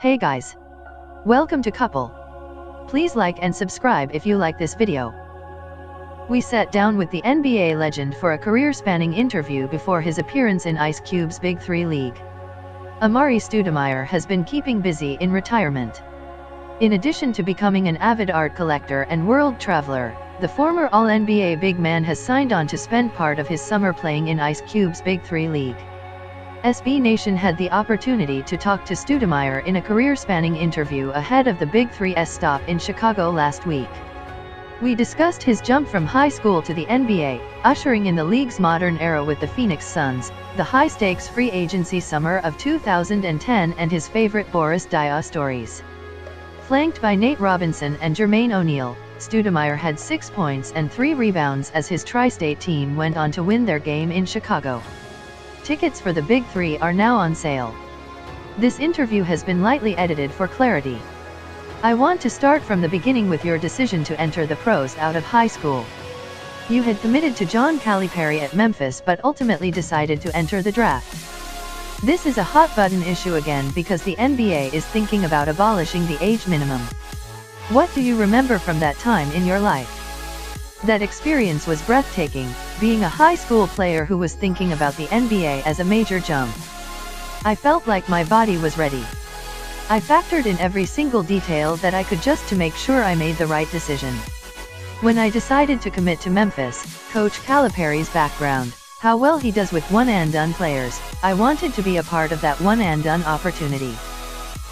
Hey guys! Welcome to Couple. Please like and subscribe if you like this video. We sat down with the NBA legend for a career-spanning interview before his appearance in Ice Cube's Big 3 League. Amar'e Stoudemire has been keeping busy in retirement. In addition to becoming an avid art collector and world traveler, the former All-NBA big man has signed on to spend part of his summer playing in Ice Cube's Big 3 League. SB Nation had the opportunity to talk to Stoudemire in a career-spanning interview ahead of the Big 3's stop in Chicago last week. We discussed his jump from high school to the NBA, ushering in the league's modern era with the Phoenix Suns, the high-stakes free agency summer of 2010 and his favorite Boris Diaw stories. Flanked by Nate Robinson and Jermaine O'Neal, Stoudemire had 6 points and 3 rebounds as his tri-state team went on to win their game in Chicago. Tickets for the Big 3 are now on sale. This interview has been lightly edited for clarity. I want to start from the beginning with your decision to enter the pros out of high school. You had committed to John Calipari at Memphis but ultimately decided to enter the draft. This is a hot-button issue again because the NBA is thinking about abolishing the age minimum. What do you remember from that time in your life? That experience was breathtaking, being a high school player who was thinking about the NBA as a major jump. I felt like my body was ready. I factored in every single detail that I could just to make sure I made the right decision. When I decided to commit to Memphis, Coach Calipari's background, how well he does with one-and-done players, I wanted to be a part of that one-and-done opportunity.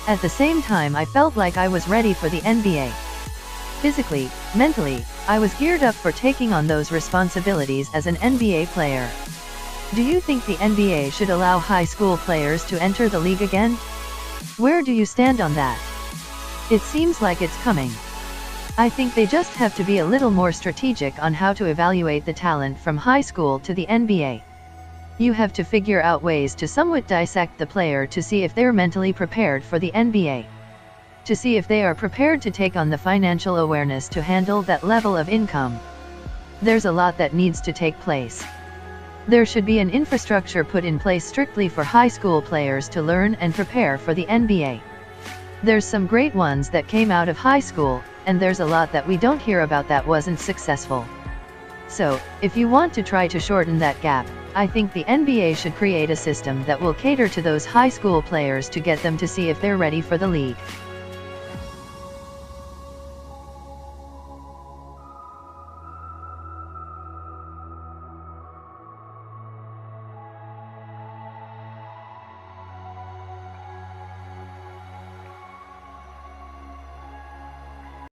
At the same time, I felt like I was ready for the NBA. Physically, mentally, I was geared up for taking on those responsibilities as an NBA player. Do you think the NBA should allow high school players to enter the league again? Where do you stand on that? It seems like it's coming. I think they just have to be a little more strategic on how to evaluate the talent from high school to the NBA. You have to figure out ways to somewhat dissect the player to see if they're mentally prepared for the NBA. To see if they are prepared to take on the financial awareness to handle that level of income. There's a lot that needs to take place. There should be an infrastructure put in place strictly for high school players to learn and prepare for the NBA. There's some great ones that came out of high school, and there's a lot that we don't hear about that wasn't successful. So, if you want to try to shorten that gap, I think the NBA should create a system that will cater to those high school players to get them to see if they're ready for the league.